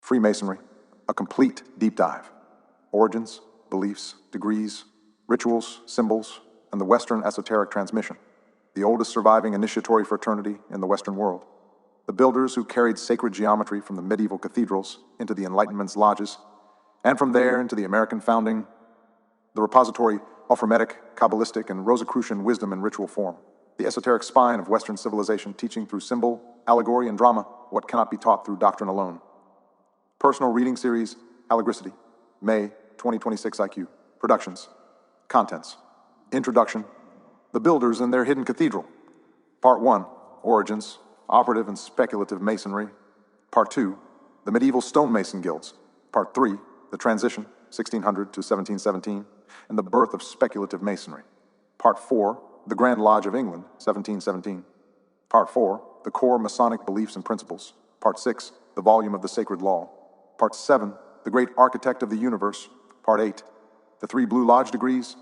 Freemasonry, a complete deep dive. Origins, beliefs, degrees, rituals, symbols, and the Western esoteric transmission, the oldest surviving initiatory fraternity in the Western world. The builders who carried sacred geometry from the medieval cathedrals into the Enlightenment's lodges, and from there into the American founding, the repository of Hermetic, Kabbalistic, and Rosicrucian wisdom in ritual form, the esoteric spine of Western civilization teaching through symbol, allegory, and drama what cannot be taught through doctrine alone. Personal reading series, Allegory, May 2026 IQ. Productions. Contents. Introduction. The Builders and Their Hidden Cathedral. Part 1. Origins, Operative and Speculative Masonry. Part 2. The Medieval Stonemason Guilds. Part 3. The Transition, 1600 to 1717, and the Birth of Speculative Masonry. Part 4. The Grand Lodge of England, 1717. Part 4. The Core Masonic Beliefs and Principles. Part 6. The Volume of the Sacred Law. Part 7. The Great Architect of the Universe. Part 8. The 3 Blue Lodge Degrees.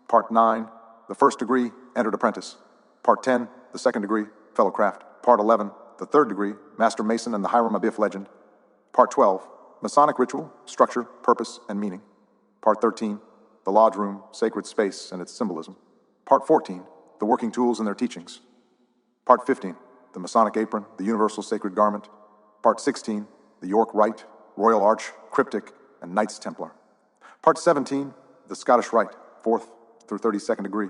Part 9. The First Degree, Entered Apprentice. Part 10. The Second Degree, Fellowcraft. Part 11. The Third Degree, Master Mason and the Hiram Abiff Legend. Part 12. Masonic Ritual, Structure, Purpose, and Meaning. Part 13. The Lodge Room, Sacred Space and its Symbolism. Part 14. The Working Tools and Their Teachings. Part 15. The Masonic Apron, the Universal Sacred Garment. Part 16. The York Rite, Royal Arch, Cryptic, and Knights Templar. Part 17. The Scottish Rite, 4th through 32nd degree.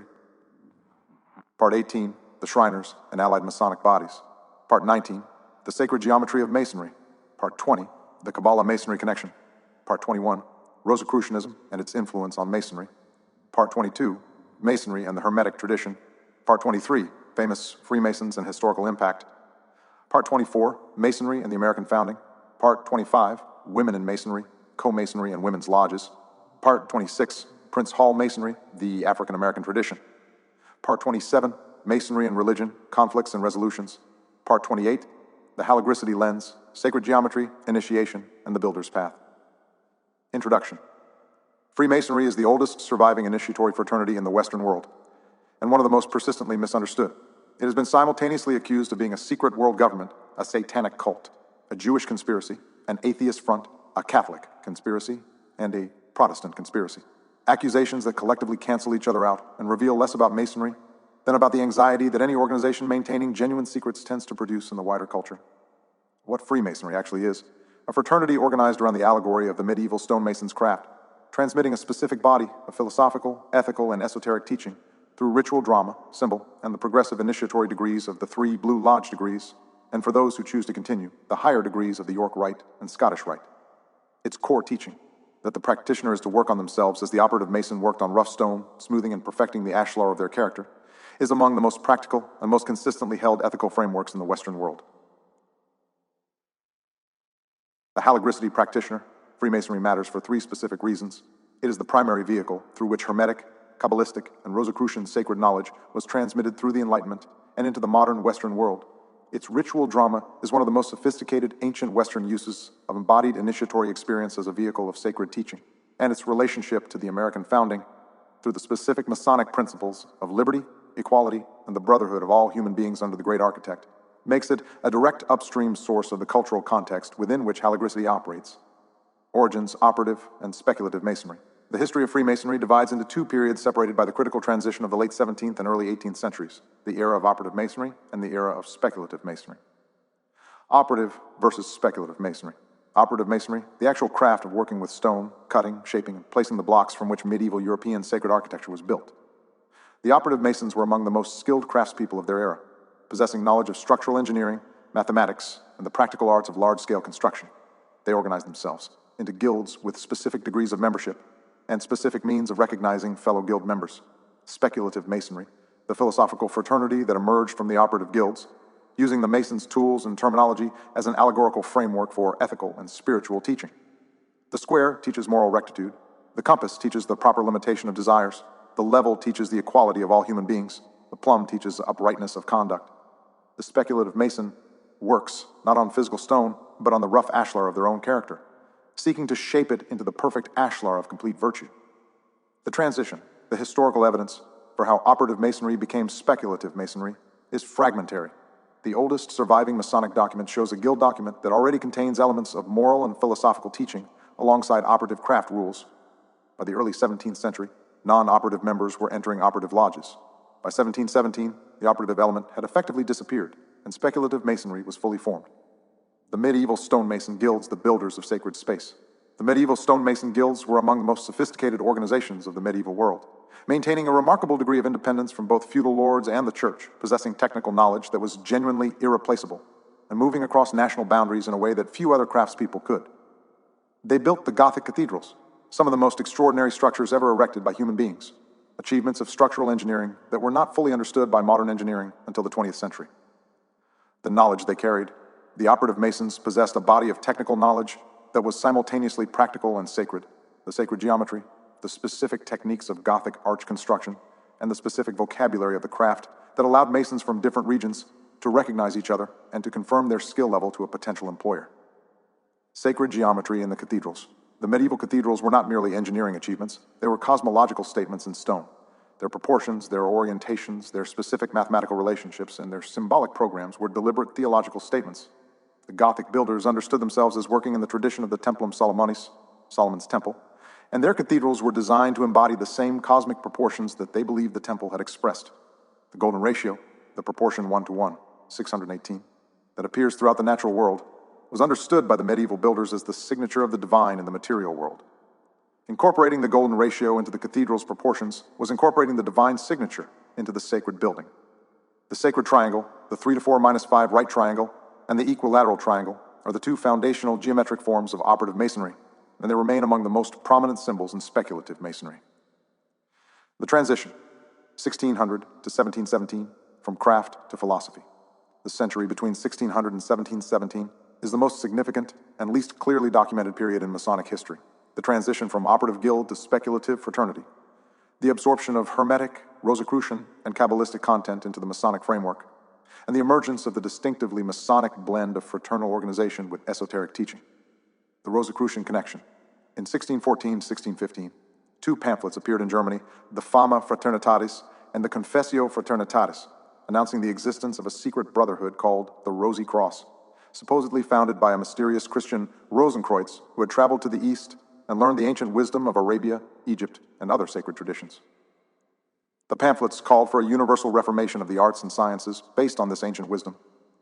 Part 18. The Shriners and Allied Masonic Bodies. Part 19. The Sacred Geometry of Masonry. Part 20. The Kabbalah Masonry Connection. Part 21. Rosicrucianism and its influence on Masonry. Part 22. Masonry and the Hermetic tradition. Part 23. Famous Freemasons and historical impact. Part 24. Masonry and the American founding. Part 25. Women in Masonry, Co-Masonry and Women's Lodges. Part 26. Prince Hall Masonry, the African American tradition. Part 27. Masonry and Religion, Conflicts and Resolutions. Part 28. The Allegory Lens, Sacred Geometry, Initiation, and the Builder's Path. Introduction. Freemasonry is the oldest surviving initiatory fraternity in the Western world, and one of the most persistently misunderstood. It has been simultaneously accused of being a secret world government, a satanic cult, a Jewish conspiracy, an atheist front, a Catholic conspiracy, and a Protestant conspiracy. Accusations that collectively cancel each other out and reveal less about Masonry than about the anxiety that any organization maintaining genuine secrets tends to produce in the wider culture. What Freemasonry actually is: a fraternity organized around the allegory of the medieval stonemason's craft, transmitting a specific body of philosophical, ethical, and esoteric teaching through ritual drama, symbol, and the progressive initiatory degrees of the 3 Blue Lodge degrees, and for those who choose to continue, the higher degrees of the York Rite and Scottish Rite. Its core teaching, that the practitioner is to work on themselves as the operative mason worked on rough stone, smoothing and perfecting the ashlar of their character, is among the most practical and most consistently held ethical frameworks in the Western world. The Allegory practitioner, Freemasonry matters for 3 specific reasons. It is the primary vehicle through which Hermetic, Kabbalistic, and Rosicrucian sacred knowledge was transmitted through the Enlightenment and into the modern Western world. Its ritual drama is one of the most sophisticated ancient Western uses of embodied initiatory experience as a vehicle of sacred teaching, and its relationship to the American founding through the specific Masonic principles of liberty, equality, and the brotherhood of all human beings under the Great Architect makes it a direct upstream source of the cultural context within which Allegory operates. Origins, Operative, and Speculative Masonry. The history of Freemasonry divides into 2 periods separated by the critical transition of the late 17th and early 18th centuries, the era of Operative Masonry and the era of Speculative Masonry. Operative versus Speculative Masonry. Operative Masonry, the actual craft of working with stone, cutting, shaping, and placing the blocks from which medieval European sacred architecture was built. The Operative Masons were among the most skilled craftspeople of their era, possessing knowledge of structural engineering, mathematics, and the practical arts of large-scale construction. They organized themselves into guilds with specific degrees of membership and specific means of recognizing fellow guild members. Speculative Masonry, the philosophical fraternity that emerged from the operative guilds, using the Masons' tools and terminology as an allegorical framework for ethical and spiritual teaching. The square teaches moral rectitude, the compass teaches the proper limitation of desires, the level teaches the equality of all human beings, the plumb teaches the uprightness of conduct. The speculative Mason works not on physical stone, but on the rough ashlar of their own character, seeking to shape it into the perfect ashlar of complete virtue. The transition, the historical evidence for how operative Masonry became speculative Masonry, is fragmentary. The oldest surviving Masonic document shows a guild document that already contains elements of moral and philosophical teaching alongside operative craft rules. By the early 17th century, non-operative members were entering operative lodges. By 1717, the operative element had effectively disappeared, and speculative masonry was fully formed. The medieval stonemason guilds, the builders of sacred space. The medieval stonemason guilds were among the most sophisticated organizations of the medieval world, maintaining a remarkable degree of independence from both feudal lords and the church, possessing technical knowledge that was genuinely irreplaceable, and moving across national boundaries in a way that few other craftspeople could. They built the Gothic cathedrals, some of the most extraordinary structures ever erected by human beings, achievements of structural engineering that were not fully understood by modern engineering until the 20th century. The knowledge they carried, the operative masons possessed a body of technical knowledge that was simultaneously practical and sacred, the sacred geometry, the specific techniques of Gothic arch construction, and the specific vocabulary of the craft that allowed masons from different regions to recognize each other and to confirm their skill level to a potential employer. Sacred geometry in the cathedrals. The medieval cathedrals were not merely engineering achievements, they were cosmological statements in stone. Their proportions, their orientations, their specific mathematical relationships, and their symbolic programs were deliberate theological statements. The Gothic builders understood themselves as working in the tradition of the Templum Solomonis, Solomon's Temple, and their cathedrals were designed to embody the same cosmic proportions that they believed the temple had expressed. The golden ratio, the proportion 1:1, 618, that appears throughout the natural world, was understood by the medieval builders as the signature of the divine in the material world. Incorporating the golden ratio into the cathedral's proportions was incorporating the divine signature into the sacred building. The sacred triangle, the 3 to 4 minus 5 right triangle, and the equilateral triangle are the two foundational geometric forms of operative masonry, and they remain among the most prominent symbols in speculative masonry. The transition, 1600 to 1717, from craft to philosophy. The century between 1600 and 1717 is the most significant and least clearly documented period in Masonic history. The transition from operative guild to speculative fraternity. The absorption of Hermetic, Rosicrucian, and Kabbalistic content into the Masonic framework, and the emergence of the distinctively Masonic blend of fraternal organization with esoteric teaching. The Rosicrucian connection. In 1614-1615, two pamphlets appeared in Germany, the Fama Fraternitatis and the Confessio Fraternitatis, announcing the existence of a secret brotherhood called the Rosy Cross, supposedly founded by a mysterious Christian Rosenkreuz who had traveled to the East and learned the ancient wisdom of Arabia, Egypt, and other sacred traditions. The pamphlets called for a universal reformation of the arts and sciences based on this ancient wisdom.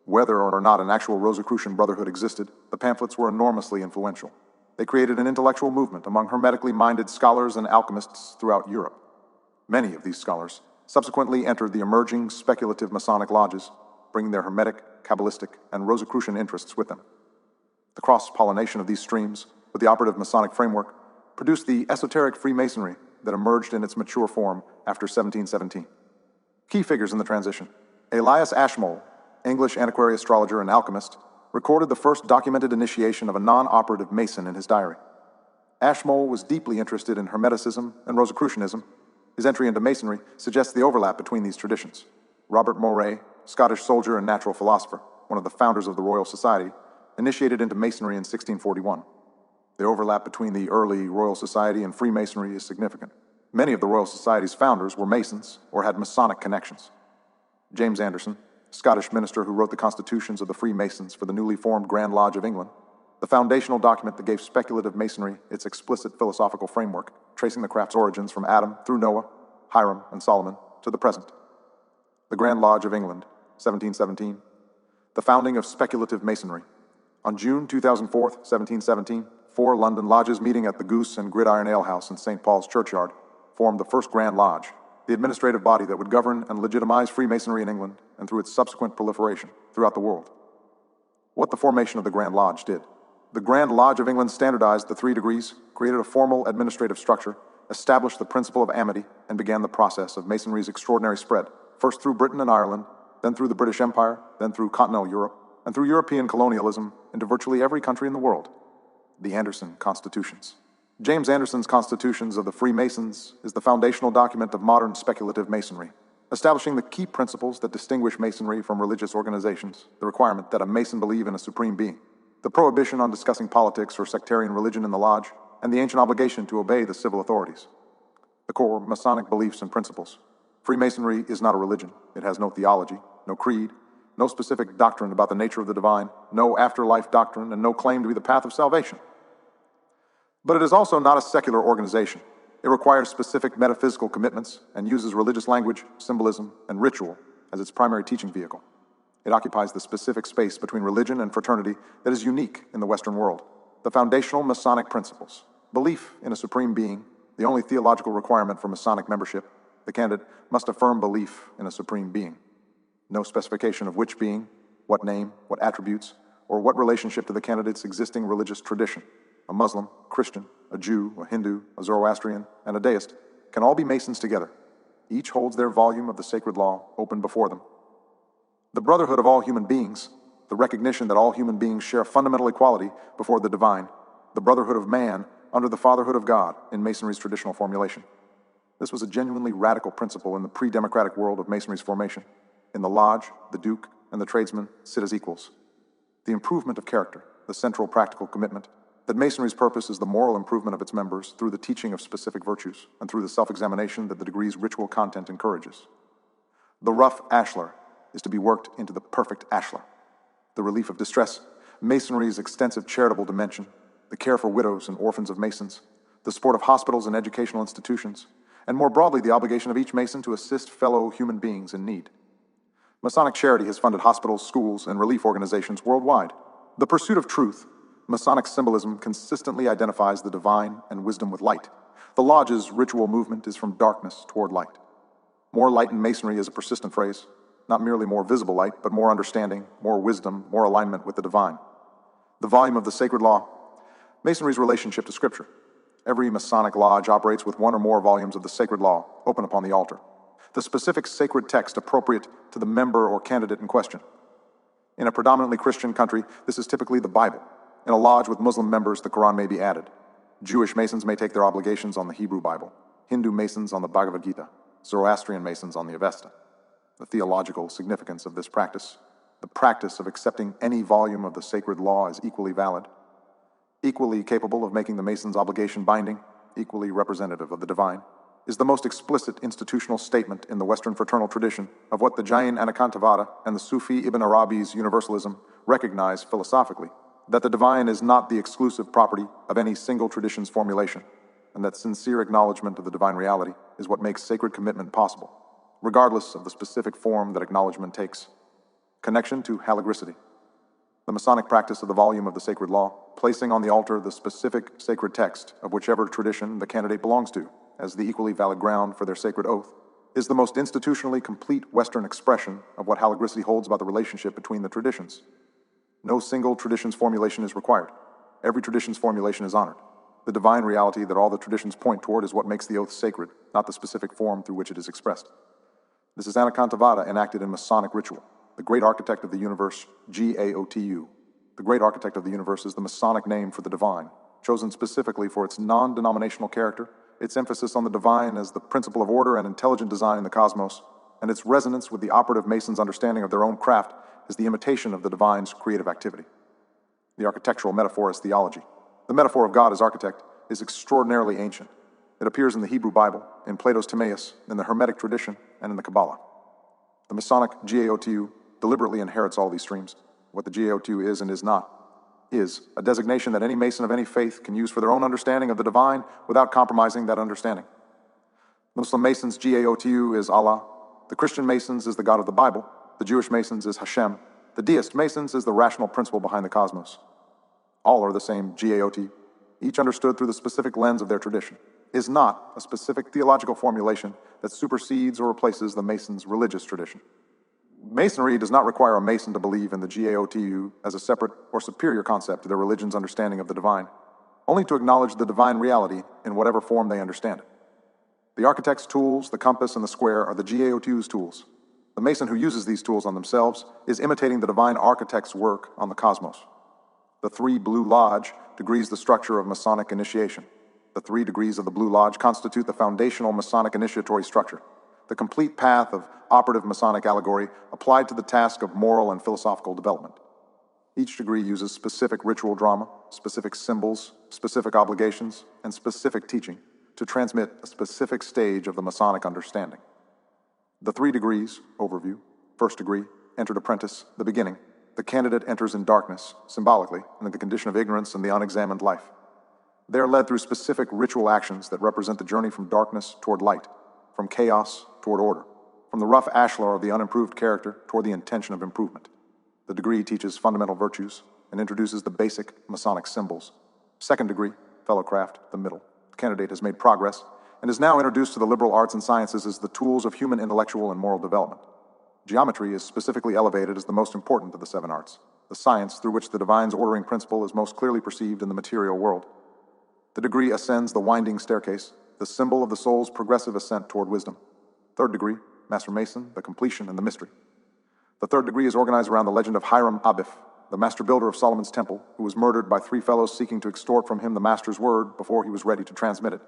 Whether or not an actual Rosicrucian brotherhood existed, the pamphlets were enormously influential. They created an intellectual movement among hermetically minded scholars and alchemists throughout Europe. Many of these scholars subsequently entered the emerging speculative Masonic lodges, bringing their Hermetic, Kabbalistic, and Rosicrucian interests with them. The cross-pollination of these streams with the operative Masonic framework produced the esoteric Freemasonry that emerged in its mature form after 1717. Key figures in the transition. Elias Ashmole, English antiquary astrologer and alchemist, recorded the first documented initiation of a non-operative Mason in his diary. Ashmole was deeply interested in Hermeticism and Rosicrucianism. His entry into Masonry suggests the overlap between these traditions. Robert Moray, Scottish soldier and natural philosopher, one of the founders of the Royal Society, initiated into Masonry in 1641. The overlap between the early Royal Society and Freemasonry is significant. Many of the Royal Society's founders were Masons or had Masonic connections. James Anderson, Scottish minister who wrote the constitutions of the Freemasons for the newly formed Grand Lodge of England, the foundational document that gave speculative Masonry its explicit philosophical framework, tracing the craft's origins from Adam through Noah, Hiram, and Solomon to the present. The Grand Lodge of England, 1717. The founding of speculative Masonry. On June 2004, 1717, 4 London lodges meeting at the Goose and Gridiron Ale House in St. Paul's Churchyard formed the first Grand Lodge, the administrative body that would govern and legitimize Freemasonry in England and through its subsequent proliferation throughout the world. What the formation of the Grand Lodge did. The Grand Lodge of England standardized the 3 degrees, created a formal administrative structure, established the principle of amity, and began the process of Masonry's extraordinary spread, first through Britain and Ireland, then through the British Empire, then through continental Europe, and through European colonialism into virtually every country in the world. The Anderson Constitutions. James Anderson's Constitutions of the Freemasons is the foundational document of modern speculative Masonry, establishing the key principles that distinguish Masonry from religious organizations, the requirement that a Mason believe in a supreme being, the prohibition on discussing politics or sectarian religion in the lodge, and the ancient obligation to obey the civil authorities. The core Masonic beliefs and principles. Freemasonry is not a religion. It has no theology, no creed, no specific doctrine about the nature of the divine, no afterlife doctrine, and no claim to be the path of salvation. But it is also not a secular organization. It requires specific metaphysical commitments and uses religious language, symbolism, and ritual as its primary teaching vehicle. It occupies the specific space between religion and fraternity that is unique in the Western world. The foundational Masonic principles, belief in a supreme being, the only theological requirement for Masonic membership, the candidate must affirm belief in a supreme being. No specification of which being, what name, what attributes, or what relationship to the candidate's existing religious tradition, a Muslim, Christian, a Jew, a Hindu, a Zoroastrian, and a deist, can all be Masons together. Each holds their volume of the sacred law open before them. The brotherhood of all human beings, the recognition that all human beings share fundamental equality before the divine, the brotherhood of man under the fatherhood of God in Masonry's traditional formulation. This was a genuinely radical principle in the pre-democratic world of Masonry's formation. In the lodge, the duke, and the tradesman sit as equals. The improvement of character, the central practical commitment, that Masonry's purpose is the moral improvement of its members through the teaching of specific virtues and through the self-examination that the degree's ritual content encourages. The rough ashlar is to be worked into the perfect ashlar. The relief of distress, Masonry's extensive charitable dimension, the care for widows and orphans of Masons, the support of hospitals and educational institutions, and more broadly the obligation of each Mason to assist fellow human beings in need. Masonic charity has funded hospitals, schools, and relief organizations worldwide. The pursuit of truth, Masonic symbolism consistently identifies the divine and wisdom with light. The lodge's ritual movement is from darkness toward light. More light in Masonry is a persistent phrase, not merely more visible light, but more understanding, more wisdom, more alignment with the divine. The volume of the sacred law, Masonry's relationship to Scripture. Every Masonic lodge operates with one or more volumes of the sacred law open upon the altar. The specific sacred text appropriate to the member or candidate in question. In a predominantly Christian country, this is typically the Bible. In a lodge with Muslim members, the Quran may be added. Jewish Masons may take their obligations on the Hebrew Bible, Hindu Masons on the Bhagavad Gita, Zoroastrian Masons on the Avesta. The theological significance of this practice, the practice of accepting any volume of the sacred law is equally valid, equally capable of making the Mason's obligation binding, equally representative of the divine, is the most explicit institutional statement in the Western fraternal tradition of what the Jain Anekantavada and the Sufi Ibn Arabi's universalism recognize philosophically, that the divine is not the exclusive property of any single tradition's formulation, and that sincere acknowledgement of the divine reality is what makes sacred commitment possible, regardless of the specific form that acknowledgement takes. Connection to halagrisity. The Masonic practice of the volume of the sacred law, placing on the altar the specific sacred text of whichever tradition the candidate belongs to, as the equally valid ground for their sacred oath, is the most institutionally complete Western expression of what halagrisity holds about the relationship between the traditions. No single tradition's formulation is required. Every tradition's formulation is honored. The divine reality that all the traditions point toward is what makes the oath sacred, not the specific form through which it is expressed. This is Anekantavada enacted in Masonic ritual. The great architect of the universe, G-A-O-T-U. The great architect of the universe is the Masonic name for the divine, chosen specifically for its non-denominational character, its emphasis on the divine as the principle of order and intelligent design in the cosmos, and its resonance with the operative Mason's understanding of their own craft as the imitation of the divine's creative activity. The architectural metaphor is theology. The metaphor of God as architect is extraordinarily ancient. It appears in the Hebrew Bible, in Plato's Timaeus, in the Hermetic tradition, and in the Kabbalah. The Masonic GAOTU deliberately inherits all these streams. What the GAOTU is and is not, is a designation that any Mason of any faith can use for their own understanding of the divine without compromising that understanding. The Muslim Masons' GAOTU is Allah. The Christian Masons is the God of the Bible. The Jewish Masons is Hashem. The Deist Masons is the rational principle behind the cosmos. All are the same GAOT, each understood through the specific lens of their tradition, is not a specific theological formulation that supersedes or replaces the Mason's religious tradition. Masonry does not require a Mason to believe in the GAOTU as a separate or superior concept to their religion's understanding of the divine, only to acknowledge the divine reality in whatever form they understand it. The architect's tools, the compass, and the square are the GAOTU's tools. The Mason who uses these tools on themselves is imitating the divine architect's work on the cosmos. The 3 Blue Lodge degrees the structure of Masonic initiation. The 3 degrees of the Blue Lodge constitute the foundational Masonic initiatory structure, the complete path of operative Masonic allegory applied to the task of moral and philosophical development. Each degree uses specific ritual drama, specific symbols, specific obligations, and specific teaching to transmit a specific stage of the Masonic understanding. The 3 degrees, overview, first degree, entered apprentice, the beginning, the candidate enters in darkness, symbolically, and in the condition of ignorance and the unexamined life. They are led through specific ritual actions that represent the journey from darkness toward light, from chaos toward order, from the rough ashlar of the unimproved character toward the intention of improvement. The degree teaches fundamental virtues and introduces the basic Masonic symbols. Second degree, fellowcraft, the middle. The candidate has made progress and is now introduced to the liberal arts and sciences as the tools of human intellectual and moral development. Geometry is specifically elevated as the most important of the 7 arts, the science through which the divine's ordering principle is most clearly perceived in the material world. The degree ascends the winding staircase, the symbol of the soul's progressive ascent toward wisdom. Third degree, Master Mason, the completion and the mystery. The third degree is organized around the legend of Hiram Abiff, the master builder of Solomon's temple, who was murdered by 3 fellows seeking to extort from him the master's word before he was ready to transmit it.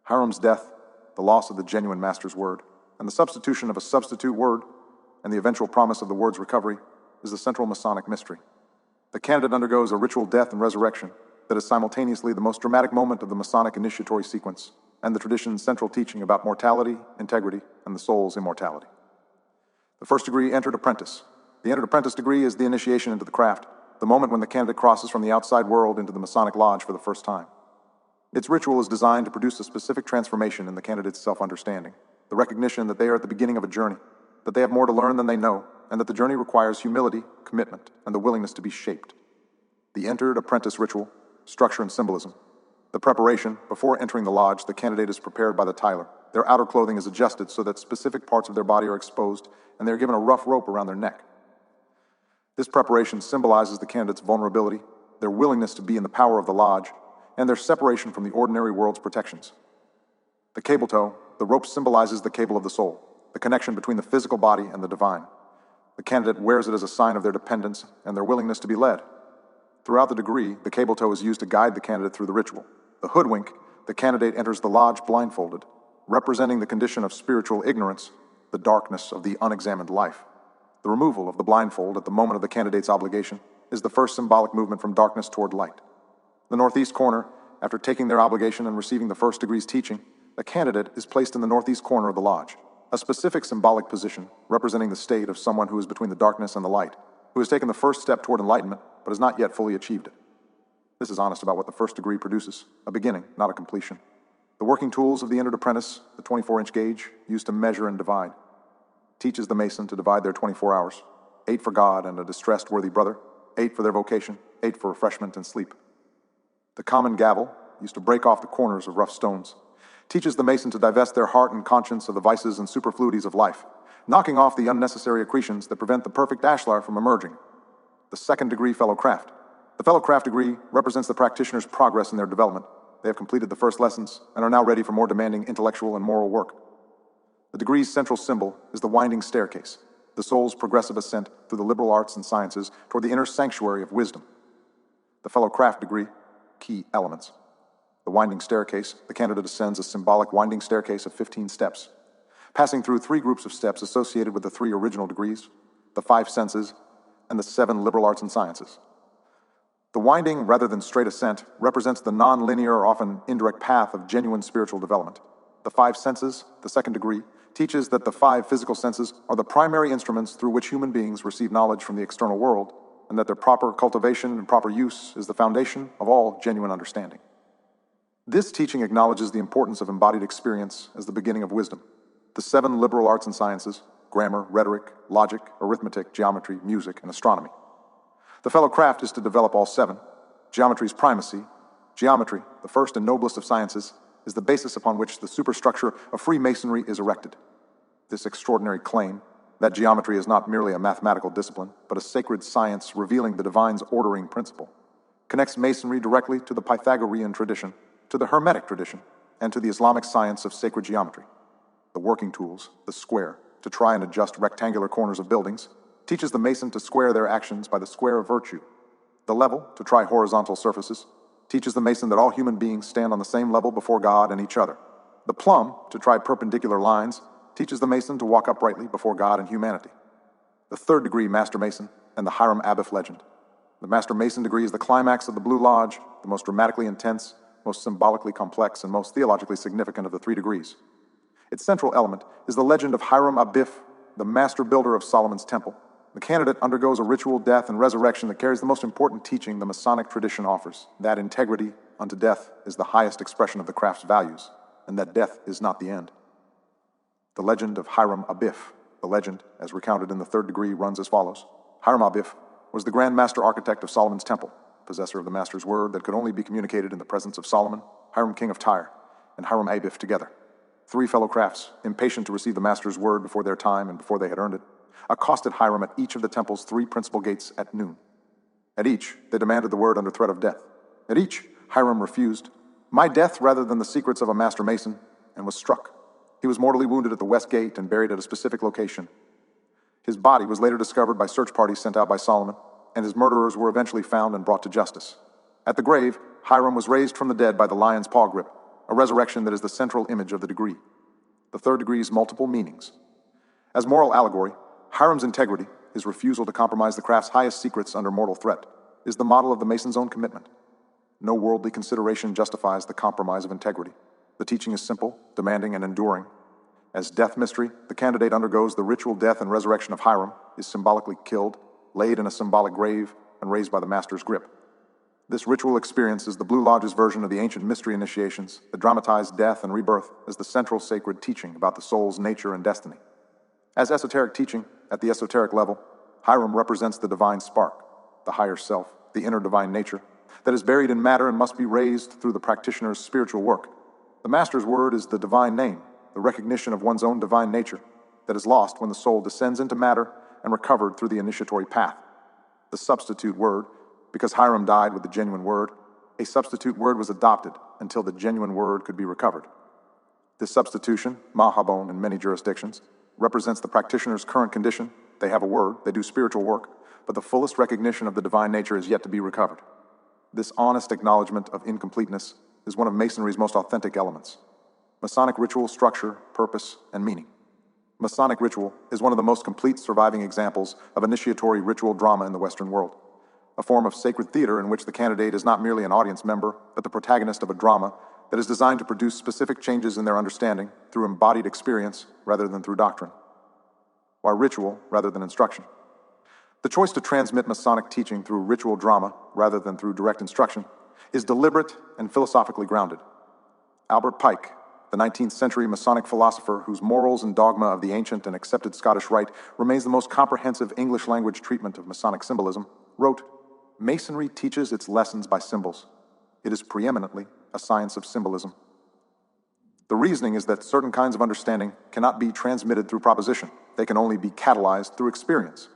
Hiram's death, the loss of the genuine master's word, and the substitution of a substitute word, and the eventual promise of the word's recovery, is the central Masonic mystery. The candidate undergoes a ritual death and resurrection that is simultaneously the most dramatic moment of the Masonic initiatory sequence and the tradition's central teaching about mortality, integrity, and the soul's immortality. The first degree, entered apprentice. The entered apprentice degree is the initiation into the craft, the moment when the candidate crosses from the outside world into the Masonic lodge for the first time. Its ritual is designed to produce a specific transformation in the candidate's self-understanding, the recognition that they are at the beginning of a journey, that they have more to learn than they know, and that the journey requires humility, commitment, and the willingness to be shaped. The entered apprentice ritual, structure and symbolism. The preparation, before entering the lodge, the candidate is prepared by the tiler. Their outer clothing is adjusted so that specific parts of their body are exposed, and they are given a rough rope around their neck. This preparation symbolizes the candidate's vulnerability, their willingness to be in the power of the lodge, and their separation from the ordinary world's protections. The cable tow, the rope symbolizes the cable of the soul, the connection between the physical body and the divine. The candidate wears it as a sign of their dependence and their willingness to be led. Throughout the degree, the cable tow is used to guide the candidate through the ritual. The hoodwink, the candidate enters the lodge blindfolded, representing the condition of spiritual ignorance, the darkness of the unexamined life. The removal of the blindfold at the moment of the candidate's obligation is the first symbolic movement from darkness toward light. The northeast corner, after taking their obligation and receiving the first degree's teaching, the candidate is placed in the northeast corner of the lodge, a specific symbolic position representing the state of someone who is between the darkness and the light, who has taken the first step toward enlightenment but has not yet fully achieved it. This is honest about what the first degree produces, a beginning, not a completion. The working tools of the entered apprentice, the 24-inch gauge, used to measure and divide, teaches the Mason to divide their 24 hours, 8 for God and a distressed worthy brother, 8 for their vocation, 8 for refreshment and sleep. The common gavel, used to break off the corners of rough stones, teaches the Mason to divest their heart and conscience of the vices and superfluities of life, knocking off the unnecessary accretions that prevent the perfect ashlar from emerging. The second degree, fellowcraft. The fellowcraft degree represents the practitioner's progress in their development. They have completed the first lessons and are now ready for more demanding intellectual and moral work. The degree's central symbol is the winding staircase, the soul's progressive ascent through the liberal arts and sciences toward the inner sanctuary of wisdom. The fellowcraft degree, key elements. The winding staircase, the candidate ascends a symbolic winding staircase of 15 steps, passing through 3 groups of steps associated with the 3 original degrees, the 5 senses, and the 7 liberal arts and sciences. The winding, rather than straight ascent, represents the non-linear or often indirect path of genuine spiritual development. The 5 senses, the second degree, teaches that the 5 physical senses are the primary instruments through which human beings receive knowledge from the external world, and that their proper cultivation and proper use is the foundation of all genuine understanding. This teaching acknowledges the importance of embodied experience as the beginning of wisdom. The 7 liberal arts and sciences, grammar, rhetoric, logic, arithmetic, geometry, music, and astronomy. The fellowcraft is to develop all 7. Geometry's primacy. Geometry, the first and noblest of sciences, is the basis upon which the superstructure of Freemasonry is erected. This extraordinary claim, that geometry is not merely a mathematical discipline, but a sacred science revealing the divine's ordering principle, connects Masonry directly to the Pythagorean tradition, to the Hermetic tradition, and to the Islamic science of sacred geometry. The working tools, the square, to try and adjust rectangular corners of buildings, teaches the Mason to square their actions by the square of virtue. The level, to try horizontal surfaces, teaches the Mason that all human beings stand on the same level before God and each other. The plumb, to try perpendicular lines, teaches the Mason to walk uprightly before God and humanity. The third degree, Master Mason, and the Hiram Abiff legend. The Master Mason degree is the climax of the Blue Lodge, the most dramatically intense, most symbolically complex, and most theologically significant of the 3 degrees. Its central element is the legend of Hiram Abiff, the master builder of Solomon's temple, The candidate undergoes a ritual death and resurrection that carries the most important teaching the Masonic tradition offers, that integrity unto death is the highest expression of the craft's values, and that death is not the end. The legend of Hiram Abiff, the legend, as recounted in the third degree, runs as follows. Hiram Abiff was the Grand Master Architect of Solomon's Temple, possessor of the Master's word that could only be communicated in the presence of Solomon, Hiram King of Tyre, and Hiram Abiff together. 3 fellow crafts, impatient to receive the Master's word before their time and before they had earned it, accosted Hiram at each of the temple's 3 principal gates at noon. At each, they demanded the word under threat of death. At each, Hiram refused, "My death rather than the secrets of a master mason," and was struck. He was mortally wounded at the west gate and buried at a specific location. His body was later discovered by search parties sent out by Solomon, and his murderers were eventually found and brought to justice. At the grave, Hiram was raised from the dead by the lion's paw grip, a resurrection that is the central image of the degree. The third degree's multiple meanings. As moral allegory, Hiram's integrity, his refusal to compromise the craft's highest secrets under mortal threat, is the model of the Mason's own commitment. No worldly consideration justifies the compromise of integrity. The teaching is simple, demanding, and enduring. As death mystery, the candidate undergoes the ritual death and resurrection of Hiram, is symbolically killed, laid in a symbolic grave, and raised by the Master's grip. This ritual experience is the Blue Lodge's version of the ancient mystery initiations that dramatize death and rebirth as the central sacred teaching about the soul's nature and destiny. As esoteric teaching, at the esoteric level, Hiram represents the divine spark, the higher self, the inner divine nature, that is buried in matter and must be raised through the practitioner's spiritual work. The Master's word is the divine name, the recognition of one's own divine nature, that is lost when the soul descends into matter and recovered through the initiatory path. The substitute word, because Hiram died with the genuine word, a substitute word was adopted until the genuine word could be recovered. This substitution, mahabon in many jurisdictions, represents the practitioner's current condition. They have a word, they do spiritual work, but the fullest recognition of the divine nature is yet to be recovered. This honest acknowledgement of incompleteness is one of Masonry's most authentic elements. Masonic ritual structure, purpose, and meaning. Masonic ritual is one of the most complete surviving examples of initiatory ritual drama in the Western world, a form of sacred theater in which the candidate is not merely an audience member, but the protagonist of a drama that is designed to produce specific changes in their understanding through embodied experience rather than through doctrine, or ritual rather than instruction. The choice to transmit Masonic teaching through ritual drama rather than through direct instruction is deliberate and philosophically grounded. Albert Pike, the 19th century Masonic philosopher whose morals and dogma of the ancient and accepted Scottish rite remains the most comprehensive English language treatment of Masonic symbolism, wrote, "Masonry teaches its lessons by symbols. It is preeminently a science of symbolism." The reasoning is that certain kinds of understanding cannot be transmitted through proposition. They can only be catalyzed through experience.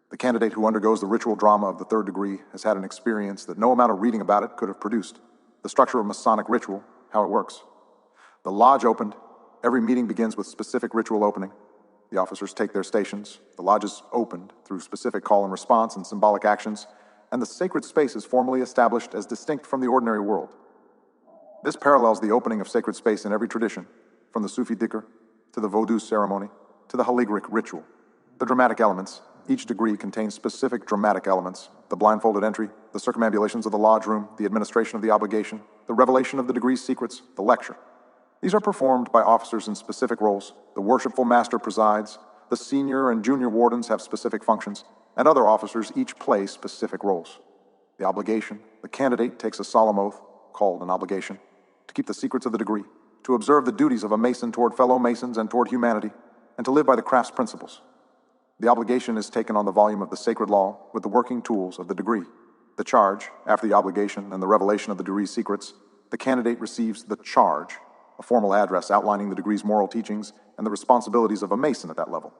The candidate who undergoes the ritual drama of the third degree has had an experience that no amount of reading about it could have produced. The structure of Masonic ritual, how it works. The lodge opened. Every meeting begins with specific ritual opening. The officers take their stations. The lodge is opened through specific call and response and symbolic actions, and the sacred space is formally established as distinct from the ordinary world. This parallels the opening of sacred space in every tradition, from the Sufi dhikr to the Vodou ceremony to the Allegoric ritual. The dramatic elements. Each degree contains specific dramatic elements: the blindfolded entry, the circumambulations of the lodge room, the administration of the obligation, the revelation of the degree's secrets, the lecture. These are performed by officers in specific roles. The worshipful master presides, the senior and junior wardens have specific functions, and other officers each play specific roles. The obligation, the candidate takes a solemn oath, called an obligation, to keep the secrets of the degree, to observe the duties of a Mason toward fellow Masons and toward humanity, and to live by the craft's principles. The obligation is taken on the volume of the sacred law with the working tools of the degree. The charge, after the obligation and the revelation of the degree's secrets, the candidate receives the charge, a formal address outlining the degree's moral teachings and the responsibilities of a Mason at that level.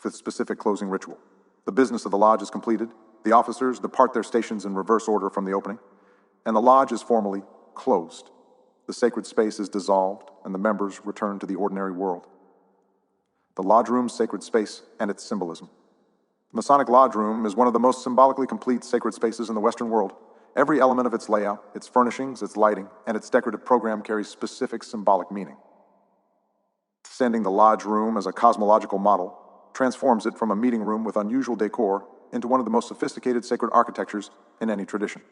With specific closing ritual. The business of the lodge is completed. The officers depart their stations in reverse order from the opening, and the lodge is formally closed. The sacred space is dissolved, and the members return to the ordinary world. The lodge room's sacred space and its symbolism. The Masonic lodge room is one of the most symbolically complete sacred spaces in the Western world. Every element of its layout, its furnishings, its lighting, and its decorative program carries specific symbolic meaning. Sending the lodge room as a cosmological model transforms it from a meeting room with unusual decor into one of the most sophisticated sacred architectures in any tradition.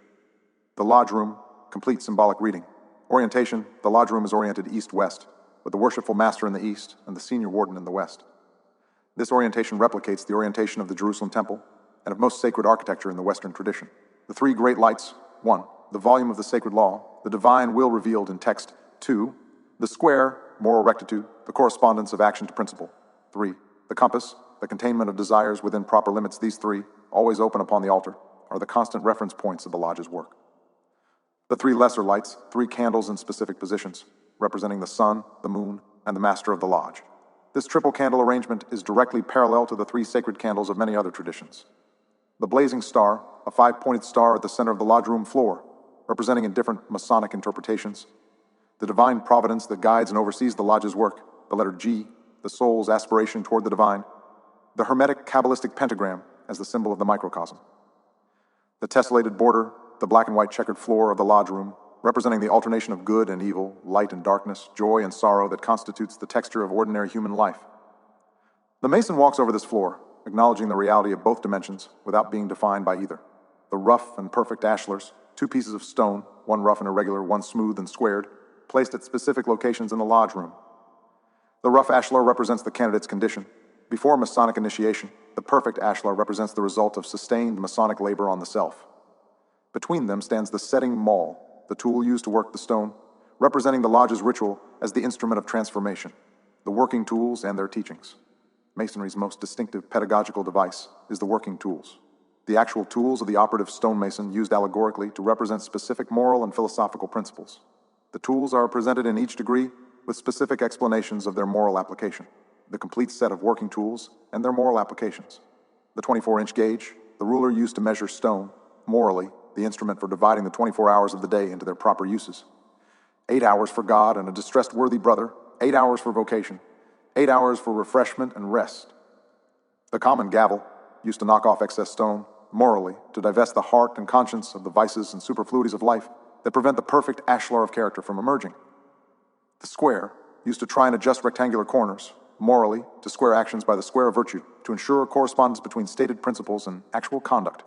The lodge room, complete symbolic reading. Orientation, the lodge room is oriented east-west. with the worshipful master in the east and the senior warden in the west. This orientation replicates the orientation of the Jerusalem temple and of most sacred architecture in the Western tradition. The three great lights: 1. The volume of the sacred law, the divine will revealed in text. 2. The square, moral rectitude, the correspondence of action to principle. 3. The compass, the containment of desires within proper limits. These three, always open upon the altar, are the constant reference points of the lodge's work. The three lesser lights, 3 candles in specific positions, representing the sun, the moon, and the master of the lodge. This triple candle arrangement is directly parallel to the 3 sacred candles of many other traditions. The blazing star, a 5-pointed star at the center of the lodge room floor, representing in different Masonic interpretations. The divine providence that guides and oversees the lodge's work, the letter G, the soul's aspiration toward the divine. The Hermetic Kabbalistic pentagram as the symbol of the microcosm. The tessellated border, the black and white checkered floor of the lodge room, representing the alternation of good and evil, light and darkness, joy and sorrow that constitutes the texture of ordinary human life. The Mason walks over this floor, acknowledging the reality of both dimensions without being defined by either. The rough and perfect ashlars, 2 pieces of stone, one rough and irregular, one smooth and squared, placed at specific locations in the lodge room. The rough ashlar represents the candidate's condition. Before Masonic initiation, the perfect ashlar represents the result of sustained Masonic labor on the self. Between them stands the setting maul, the tool used to work the stone, representing the lodge's ritual as the instrument of transformation, the working tools and their teachings. Masonry's most distinctive pedagogical device is the working tools, the actual tools of the operative stonemason used allegorically to represent specific moral and philosophical principles. The tools are presented in each degree with specific explanations of their moral application, the complete set of working tools and their moral applications. The 24-inch gauge, the ruler used to measure stone, morally, the instrument for dividing the 24 hours of the day into their proper uses. 8 hours for God and a distressed worthy brother, 8 hours for vocation, 8 hours for refreshment and rest. The common gavel, used to knock off excess stone, morally, to divest the heart and conscience of the vices and superfluities of life that prevent the perfect ashlar of character from emerging. The square, used to try and adjust rectangular corners, morally, to square actions by the square of virtue, to ensure a correspondence between stated principles and actual conduct.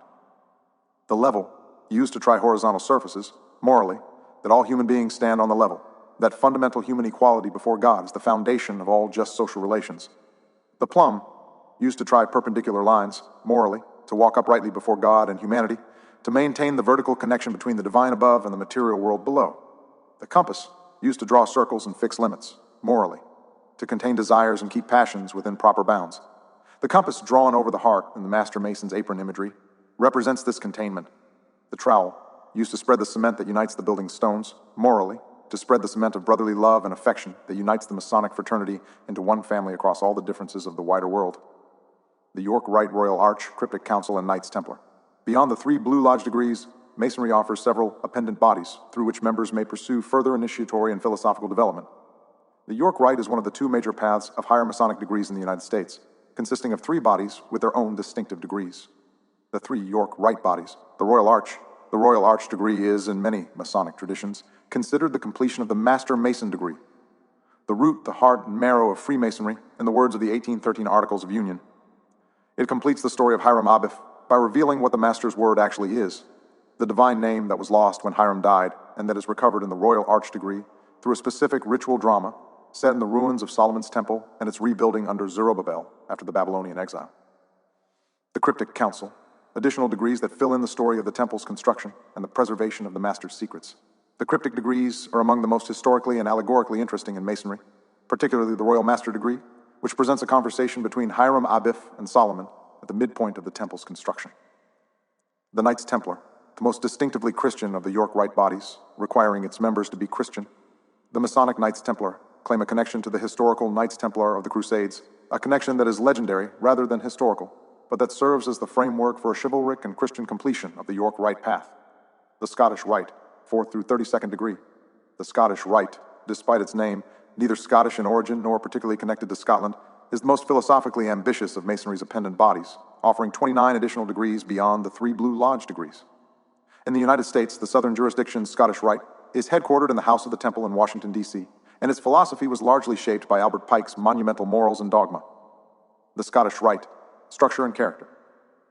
The level, used to try horizontal surfaces, morally, that all human beings stand on the level, that fundamental human equality before God is the foundation of all just social relations. The plumb, used to try perpendicular lines, morally, to walk uprightly before God and humanity, to maintain the vertical connection between the divine above and the material world below. The compass, used to draw circles and fix limits, morally, to contain desires and keep passions within proper bounds. The compass drawn over the heart in the Master Mason's apron imagery represents this containment. The trowel, used to spread the cement that unites the building's stones, morally, to spread the cement of brotherly love and affection that unites the Masonic fraternity into one family across all the differences of the wider world. The York Rite Royal Arch, Cryptic Council, and Knights Templar. Beyond the 3 Blue Lodge degrees, Masonry offers several appendant bodies through which members may pursue further initiatory and philosophical development. The York Rite is one of the 2 major paths of higher Masonic degrees in the United States, consisting of 3 bodies with their own distinctive degrees. The 3 York Rite bodies. The Royal Arch degree is, in many Masonic traditions, considered the completion of the Master Mason degree. The root, the heart, and marrow of Freemasonry, in the words of the 1813 Articles of Union. It completes the story of Hiram Abiff by revealing what the Master's word actually is, the divine name that was lost when Hiram died and that is recovered in the Royal Arch degree through a specific ritual drama set in the ruins of Solomon's Temple and its rebuilding under Zerubbabel after the Babylonian exile. The Cryptic Council, additional degrees that fill in the story of the temple's construction and the preservation of the Master's secrets. The cryptic degrees are among the most historically and allegorically interesting in Masonry, particularly the Royal Master degree, which presents a conversation between Hiram Abiff and Solomon at the midpoint of the temple's construction. The Knights Templar, the most distinctively Christian of the York Rite bodies, requiring its members to be Christian. The Masonic Knights Templar claim a connection to the historical Knights Templar of the Crusades, a connection that is legendary rather than historical, but that serves as the framework for a chivalric and Christian completion of the York Rite path. The Scottish Rite, 4th through 32nd degree. The Scottish Rite, despite its name, neither Scottish in origin nor particularly connected to Scotland, is the most philosophically ambitious of Masonry's appendant bodies, offering 29 additional degrees beyond the 3 Blue Lodge degrees. In the United States, the Southern jurisdiction's Scottish Rite is headquartered in the House of the Temple in Washington, D.C., and its philosophy was largely shaped by Albert Pike's monumental Morals and Dogma. The Scottish Rite, structure and character.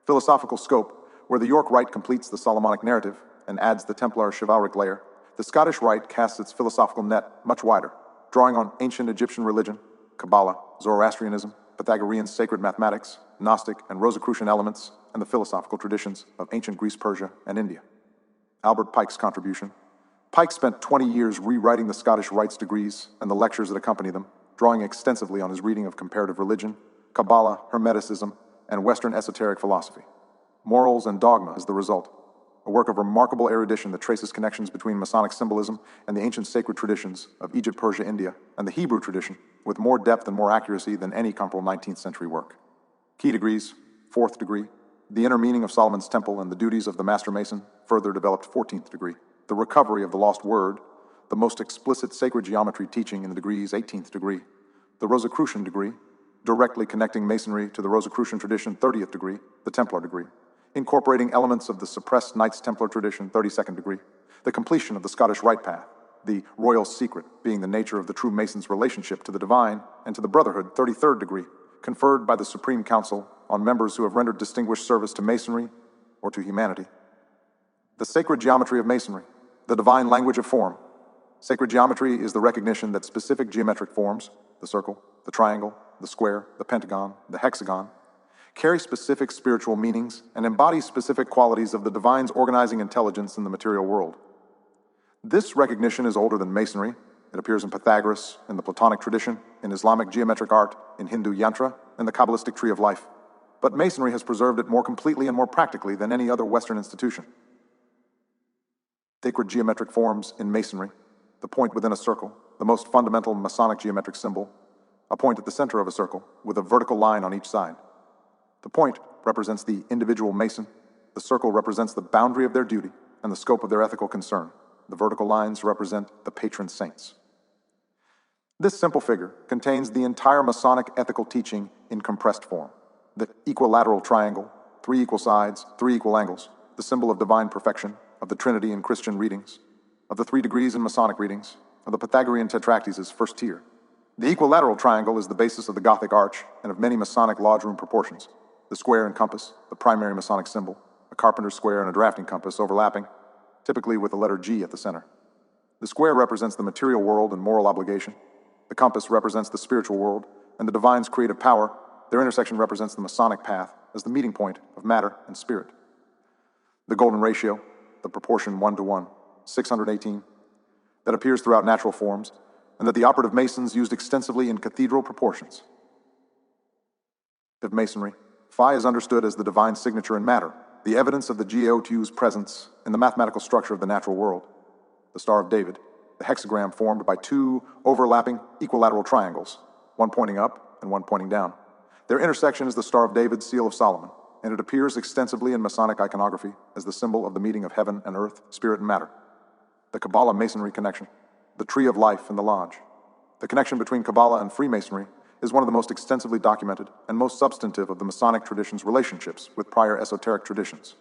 Philosophical scope, where the York Rite completes the Solomonic narrative and adds the Templar chivalric layer, the Scottish Rite casts its philosophical net much wider. drawing on ancient Egyptian religion, Kabbalah, Zoroastrianism, Pythagorean sacred mathematics, Gnostic and Rosicrucian elements, and the philosophical traditions of ancient Greece, Persia, and India. Albert Pike's contribution. Pike spent 20 years rewriting the Scottish Rites degrees and the lectures that accompany them, drawing extensively on his reading of comparative religion, Kabbalah, Hermeticism, and Western esoteric philosophy. Morals and Dogma is the result, a work of remarkable erudition that traces connections between Masonic symbolism and the ancient sacred traditions of Egypt, Persia, India, and the Hebrew tradition with more depth and more accuracy than any comparable 19th century work. Key degrees, 4th degree, the inner meaning of Solomon's temple and the duties of the Master Mason, further developed 14th degree, the recovery of the lost word, the most explicit sacred geometry teaching in the degrees 18th degree, the Rosicrucian degree, directly connecting Masonry to the Rosicrucian tradition 30th degree, the Templar degree, incorporating elements of the suppressed Knights Templar tradition 32nd degree, the completion of the Scottish Rite path, the royal secret being the nature of the true Mason's relationship to the divine and to the brotherhood 33rd degree, conferred by the Supreme Council on members who have rendered distinguished service to Masonry or to humanity. The sacred geometry of Masonry, the divine language of form. Sacred geometry is the recognition that specific geometric forms, the circle, the triangle, the square, the pentagon, the hexagon, carry specific spiritual meanings and embody specific qualities of the divine's organizing intelligence in the material world. This recognition is older than Masonry. It appears in Pythagoras, in the Platonic tradition, in Islamic geometric art, in Hindu yantra, and the Kabbalistic tree of life. But Masonry has preserved it more completely and more practically than any other Western institution. Sacred geometric forms in Masonry, the point within a circle, the most fundamental Masonic geometric symbol, a point at the center of a circle with a vertical line on each side. The point represents the individual Mason, the circle represents the boundary of their duty and the scope of their ethical concern. The vertical lines represent the patron saints. This simple figure contains the entire Masonic ethical teaching in compressed form. The equilateral triangle, 3 equal sides, 3 equal angles, the symbol of divine perfection, of the Trinity in Christian readings, of the 3 degrees in Masonic readings, of the Pythagorean tetractys' first tier. The equilateral triangle is the basis of the Gothic arch and of many Masonic lodge room proportions. The square and compass, the primary Masonic symbol, a carpenter's square and a drafting compass overlapping, typically with the letter G at the center. The square represents the material world and moral obligation. The compass represents the spiritual world and the divine's creative power. Their intersection represents the Masonic path as the meeting point of matter and spirit. The golden ratio, the proportion 1:1, 618, that appears throughout natural forms and that the operative Masons used extensively in cathedral proportions. Of Masonry, Phi is understood as the divine signature in matter, the evidence of the GOTU's presence in the mathematical structure of the natural world. The Star of David, the hexagram formed by 2 overlapping equilateral triangles, one pointing up and one pointing down. Their intersection is the Star of David, Seal of Solomon, and it appears extensively in Masonic iconography as the symbol of the meeting of heaven and earth, spirit and matter. The Kabbalah Masonry connection, the tree of life in the lodge. The connection between Kabbalah and Freemasonry is one of the most extensively documented and most substantive of the Masonic tradition's relationships with prior esoteric traditions.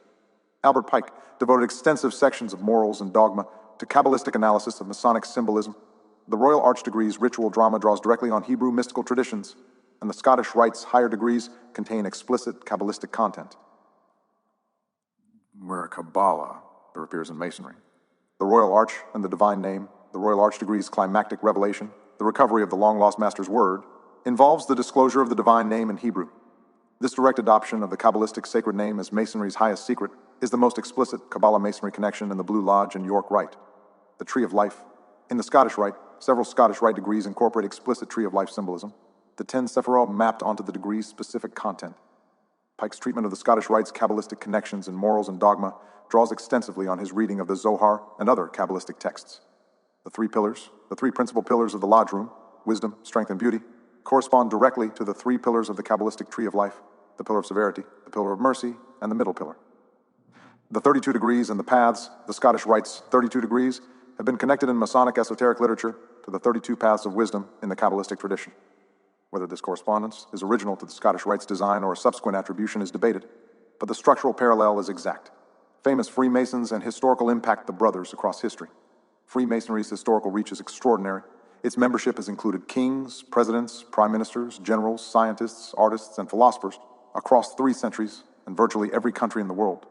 Albert Pike devoted extensive sections of morals and dogma to Kabbalistic analysis of Masonic symbolism. The Royal Arch degree's ritual drama draws directly on Hebrew mystical traditions, and the Scottish Rites higher degrees contain explicit Kabbalistic content. Where Kabbalah there appears in Masonry. The Royal Arch and the Divine Name, the Royal Arch degree's climactic revelation, the recovery of the long-lost Master's word, involves the disclosure of the divine name in Hebrew. This direct adoption of the Kabbalistic sacred name as Masonry's highest secret is the most explicit Kabbalah Masonry connection in the Blue Lodge and York Rite. The Tree of Life. In the Scottish Rite, several Scottish Rite degrees incorporate explicit Tree of Life symbolism. The 10 Sephiroth mapped onto the degree's specific content. Pike's treatment of the Scottish Rite's Kabbalistic connections in morals and dogma draws extensively on his reading of the Zohar and other Kabbalistic texts. The 3 pillars, the 3 principal pillars of the lodge room, wisdom, strength, and beauty, correspond directly to the 3 pillars of the Kabbalistic tree of life, the pillar of severity, the pillar of mercy, and the middle pillar. The 32 degrees and the paths, the Scottish Rite's 32 degrees, have been connected in Masonic esoteric literature to the 32 paths of wisdom in the Kabbalistic tradition. Whether this correspondence is original to the Scottish Rite's design or a subsequent attribution is debated, but the structural parallel is exact. Famous Freemasons and historical impact the brothers across history. Freemasonry's historical reach is extraordinary. Its membership has included kings, presidents, prime ministers, generals, scientists, artists, and philosophers across 3 centuries and virtually every country in the world.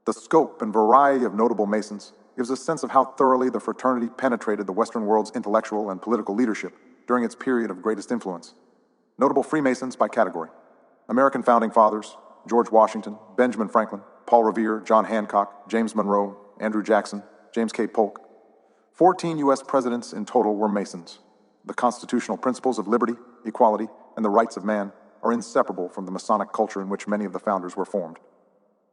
The scope and variety of notable Masons gives a sense of how thoroughly the fraternity penetrated the Western world's intellectual and political leadership during its period of greatest influence. Notable Freemasons by category: American Founding Fathers, George Washington, Benjamin Franklin, Paul Revere, John Hancock, James Monroe, Andrew Jackson, James K. Polk. 14 U.S. presidents in total were Masons. The constitutional principles of liberty, equality, and the rights of man are inseparable from the Masonic culture in which many of the founders were formed.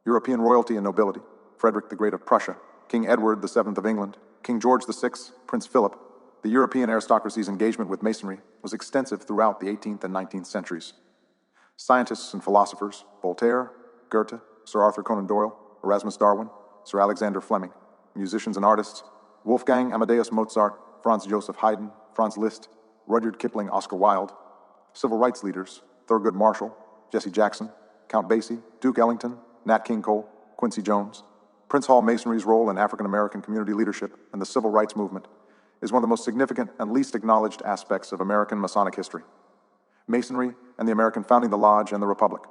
European royalty and nobility: Frederick the Great of Prussia, King Edward VII of England, King George VI, Prince Philip. The European aristocracy's engagement with Masonry was extensive throughout the 18th and 19th centuries. Scientists and philosophers: Voltaire, Goethe, Sir Arthur Conan Doyle, Erasmus Darwin, Sir Alexander Fleming. Musicians and artists: Wolfgang Amadeus Mozart, Franz Joseph Haydn, Franz Liszt, Rudyard Kipling, Oscar Wilde. Civil rights leaders: Thurgood Marshall, Jesse Jackson, Count Basie, Duke Ellington, Nat King Cole, Quincy Jones. Prince Hall Masonry's role in African American community leadership and the civil rights movement is one of the most significant and least acknowledged aspects of American Masonic history. Masonry and the American founding, the Lodge and the Republic.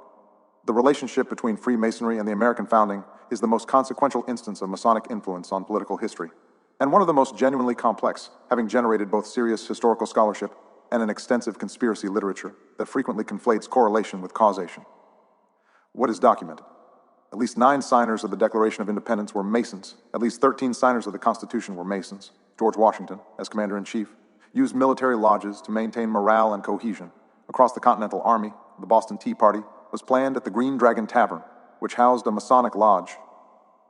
The relationship between Freemasonry and the American founding is the most consequential instance of Masonic influence on political history, and one of the most genuinely complex, having generated both serious historical scholarship and an extensive conspiracy literature that frequently conflates correlation with causation. What is documented? At least 9 signers of the Declaration of Independence were Masons. At least 13 signers of the Constitution were Masons. George Washington, as Commander-in-Chief, used military lodges to maintain morale and cohesion. Across the Continental Army, the Boston Tea Party was planned at the Green Dragon Tavern, which housed a Masonic lodge.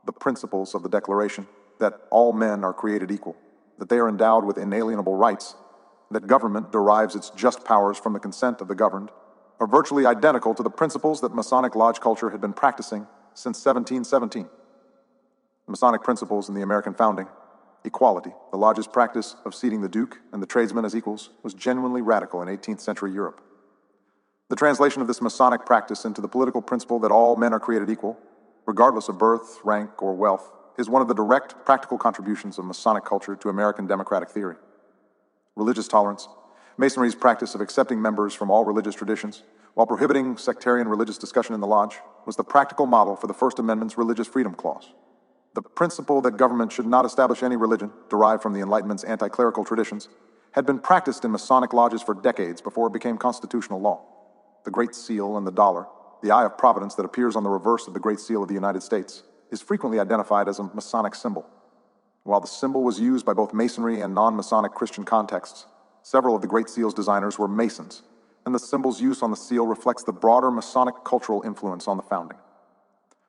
The principles of the Declaration: that all men are created equal, that they are endowed with inalienable rights, that government derives its just powers from the consent of the governed, are virtually identical to the principles that Masonic lodge culture had been practicing since 1717. The Masonic principles in the American founding: equality. The lodge's practice of seating the Duke and the tradesmen as equals was genuinely radical in 18th century Europe. The translation of this Masonic practice into the political principle that all men are created equal, regardless of birth, rank, or wealth, is one of the direct practical contributions of Masonic culture to American democratic theory. Religious tolerance. Masonry's practice of accepting members from all religious traditions, while prohibiting sectarian religious discussion in the lodge, was the practical model for the First Amendment's Religious Freedom Clause. The principle that government should not establish any religion derived from the Enlightenment's anti-clerical traditions had been practiced in Masonic lodges for decades before it became constitutional law. The Great Seal and the dollar, the Eye of Providence that appears on the reverse of the Great Seal of the United States, is frequently identified as a Masonic symbol. While the symbol was used by both Masonry and non-Masonic Christian contexts, several of the Great Seal's designers were Masons, and the symbol's use on the seal reflects the broader Masonic cultural influence on the founding.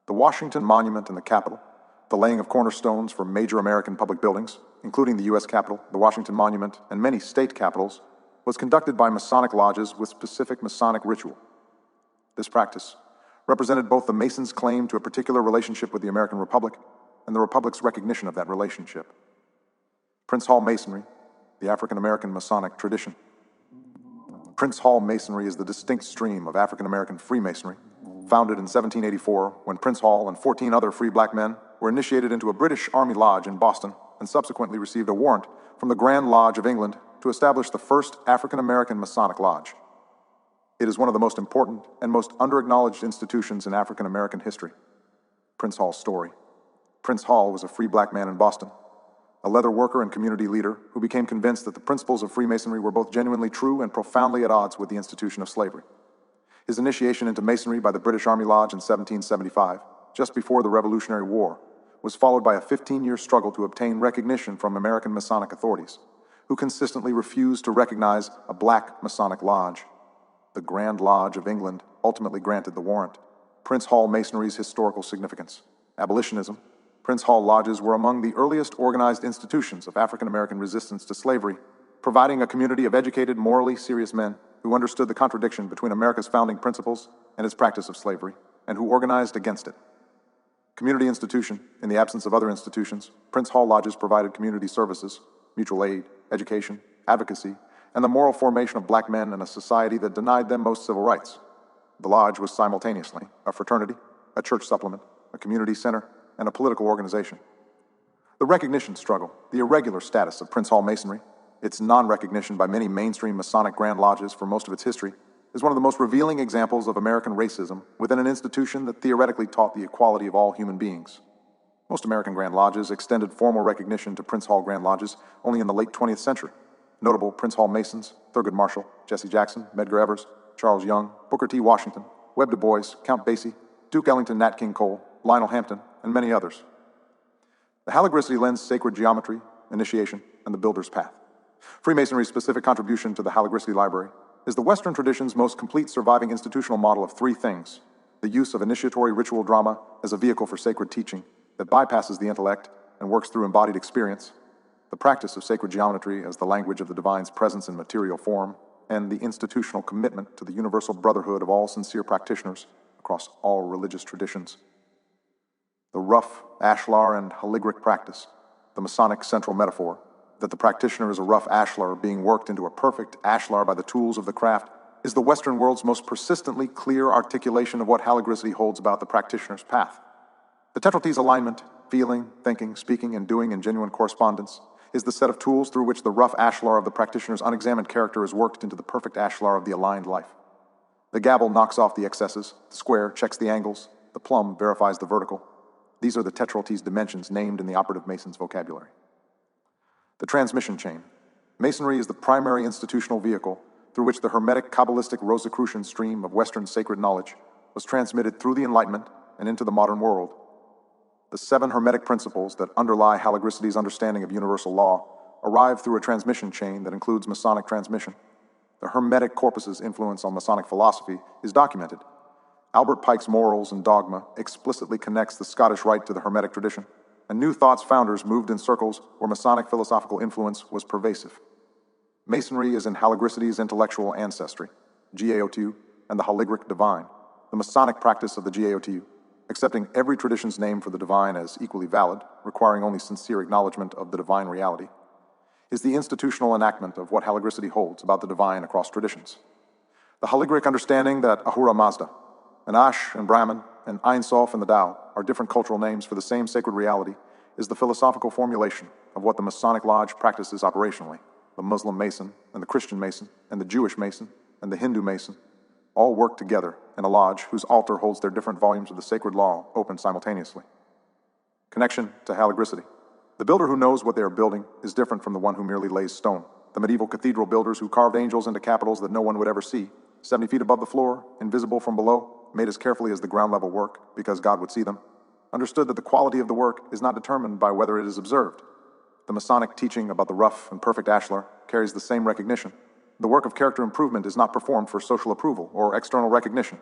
The Washington Monument in the Capitol, the laying of cornerstones for major American public buildings, including the U.S. Capitol, the Washington Monument, and many state capitals, was conducted by Masonic lodges with specific Masonic ritual. This practice represented both the Masons' claim to a particular relationship with the American Republic and the Republic's recognition of that relationship. Prince Hall Masonry, the African American Masonic tradition. Prince Hall Masonry is the distinct stream of African American Freemasonry, founded in 1784 when Prince Hall and 14 other free black men were initiated into a British Army lodge in Boston and subsequently received a warrant from the Grand Lodge of England to establish the first African American Masonic lodge. It is one of the most important and most under-acknowledged institutions in African American history. Prince Hall's story. Prince Hall was a free black man in Boston, a leather worker and community leader who became convinced that the principles of Freemasonry were both genuinely true and profoundly at odds with the institution of slavery. His initiation into Masonry by the British Army Lodge in 1775, just before the Revolutionary War, was followed by a 15-year struggle to obtain recognition from American Masonic authorities, who consistently refused to recognize a black Masonic lodge. The Grand Lodge of England ultimately granted the warrant. Prince Hall Masonry's historical significance. Abolitionism. Prince Hall lodges were among the earliest organized institutions of African American resistance to slavery, providing a community of educated, morally serious men who understood the contradiction between America's founding principles and its practice of slavery, and who organized against it. Community institution. In the absence of other institutions, Prince Hall lodges provided community services, mutual aid, education, advocacy, and the moral formation of black men in a society that denied them most civil rights. The lodge was simultaneously a fraternity, a church supplement, a community center, and a political organization. The recognition struggle, the irregular status of Prince Hall Masonry, its non-recognition by many mainstream Masonic Grand Lodges for most of its history, is one of the most revealing examples of American racism within an institution that theoretically taught the equality of all human beings. Most American Grand Lodges extended formal recognition to Prince Hall Grand Lodges only in the late 20th century. Notable Prince Hall Masons, Thurgood Marshall, Jesse Jackson, Medgar Evers, Charles Young, Booker T. Washington, Webb Du Bois, Count Basie, Duke Ellington Nat King Cole, Lionel Hampton, and many others. The Haligrisity lends sacred geometry, initiation, and the builder's path. Freemasonry's specific contribution to the Haligrisity Library is the Western tradition's most complete surviving institutional model of three things: the use of initiatory ritual drama as a vehicle for sacred teaching that bypasses the intellect and works through embodied experience, the practice of sacred geometry as the language of the divine's presence in material form, and the institutional commitment to the universal brotherhood of all sincere practitioners across all religious traditions. The rough ashlar and haligric practice, the Masonic central metaphor, that the practitioner is a rough ashlar being worked into a perfect ashlar by the tools of the craft, is the Western world's most persistently clear articulation of what Haligrisity holds about the practitioner's path. The tetralty's alignment, feeling, thinking, speaking, and doing in genuine correspondence is the set of tools through which the rough ashlar of the practitioner's unexamined character is worked into the perfect ashlar of the aligned life. The gavel knocks off the excesses, the square checks the angles, the plumb verifies the vertical. These are the tetralty's dimensions named in the operative Mason's vocabulary. The transmission chain. Masonry is the primary institutional vehicle through which the Hermetic Kabbalistic Rosicrucian stream of Western sacred knowledge was transmitted through the Enlightenment and into the modern world. The 7 Hermetic principles that underlie Haligricity's understanding of universal law arrive through a transmission chain that includes Masonic transmission. The Hermetic corpus's influence on Masonic philosophy is documented. Albert Pike's Morals and Dogma explicitly connects the Scottish Rite to the Hermetic tradition, and New Thought's founders moved in circles where Masonic philosophical influence was pervasive. Masonry is in Haligricity's intellectual ancestry, GAOTU, and the Haligric divine, the Masonic practice of the GAOTU, accepting every tradition's name for the divine as equally valid, requiring only sincere acknowledgement of the divine reality, is the institutional enactment of what Haligricity holds about the divine across traditions. The Haligric understanding that Ahura Mazda, and Ash and Brahman, and Ein Sof and the Tao are different cultural names for the same sacred reality is the philosophical formulation of what the Masonic Lodge practices operationally. The Muslim Mason, and the Christian Mason, and the Jewish Mason, and the Hindu Mason all work together in a lodge whose altar holds their different volumes of the sacred law open simultaneously. Connection to Haligricity. The builder who knows what they are building is different from the one who merely lays stone. The medieval cathedral builders who carved angels into capitals that no one would ever see, 70 feet above the floor, invisible from below, made as carefully as the ground-level work, because God would see them, understood that the quality of the work is not determined by whether it is observed. The Masonic teaching about the rough and perfect ashlar carries the same recognition. The work of character improvement is not performed for social approval or external recognition.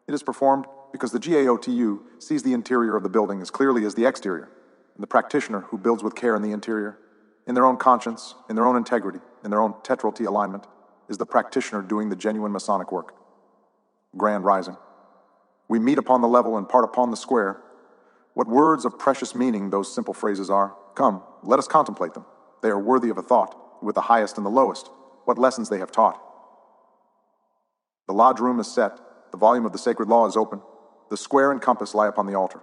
It is performed because the GAOTU sees the interior of the building as clearly as the exterior, and the practitioner who builds with care in the interior, in their own conscience, in their own integrity, in their own tetralty alignment, is the practitioner doing the genuine Masonic work. Grand Rising. We meet upon the level and part upon the square. What words of precious meaning those simple phrases are. Come, let us contemplate them. They are worthy of a thought, with the highest and the lowest, what lessons they have taught. The lodge room is set, the volume of the sacred law is open, the square and compass lie upon the altar.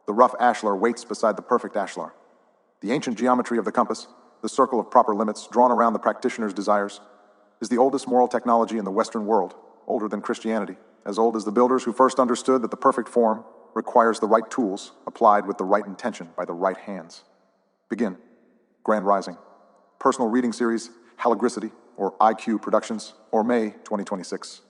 The rough ashlar waits beside the perfect ashlar. The ancient geometry of the compass, the circle of proper limits drawn around the practitioner's desires, is the oldest moral technology in the Western world, older than Christianity, as old as the builders who first understood that the perfect form requires the right tools applied with the right intention by the right hands. Begin. Grand Rising. Personal reading series, Haligricity, or IQ Productions, or May 2026.